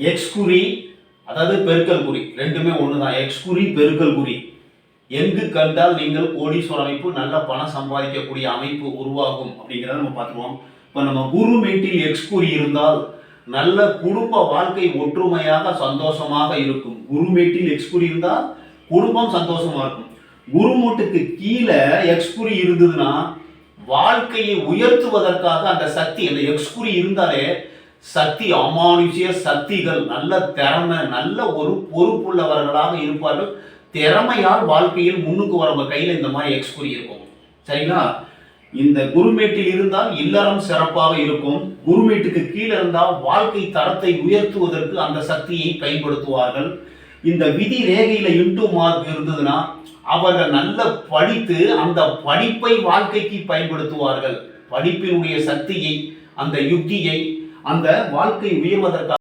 X குறி அதாவது பெருக்கல் குறி ரெண்டுமே ஒண்ணுதான். எக்ஸ் குறி பெருக்கல் குறி எங்கு கண்டால் நீங்கள் கோடீஸ்வர அமைப்பு நல்ல பணம் சம்பாதிக்கக்கூடிய அமைப்பு உருவாகும் அப்படிங்கிறத நம்ம பார்த்துருவோம். இப்போ நம்ம குரு மீட்டில் எக்ஸ் குறி இருந்தால் நல்ல குடும்ப வாழ்க்கை ஒற்றுமையாக சந்தோஷமாக இருக்கும். குரு மீட்டில் எக்ஸ் குறி இருந்தால் குடும்பம் சந்தோஷமா இருக்கும். குரு மூட்டுக்கு கீழே எக்ஸ் குறி இருந்ததுன்னா வாழ்க்கையை உயர்த்துவதற்காக அந்த சக்தி, அந்த எக்ஸ் குறி இருந்தாலே சக்தி, அமானுஷ்ய சக்திகள், நல்ல திறமை, நல்ல ஒரு பொறுப்புள்ளவர்களாக இருப்பார்கள். திறமையால் வாழ்க்கையில் முன்னுக்கு வரவங்க கையில் இந்த மாதிரி எக்ஸ் குறி இருக்கும். சரிங்களா? இந்த குருமேட்டில் இருந்தால் இல்லறம் சிறப்பாக இருக்கும். குருமேட்டுக்கு கீழே இருந்தால் வாழ்க்கை தரத்தை உயர்த்துவதற்கு அந்த சக்தியை பயன்படுத்துவார்கள். இந்த விதி ரேகையில இன்டு மார்க் இருந்ததுன்னா அவர்கள் நல்ல படித்து அந்த படிப்பை வாழ்க்கைக்கு பயன்படுத்துவார்கள். படிப்பினுடைய சக்தியை, அந்த யுக்தியை, அந்த வாழ்க்கை உயர்வதற்காக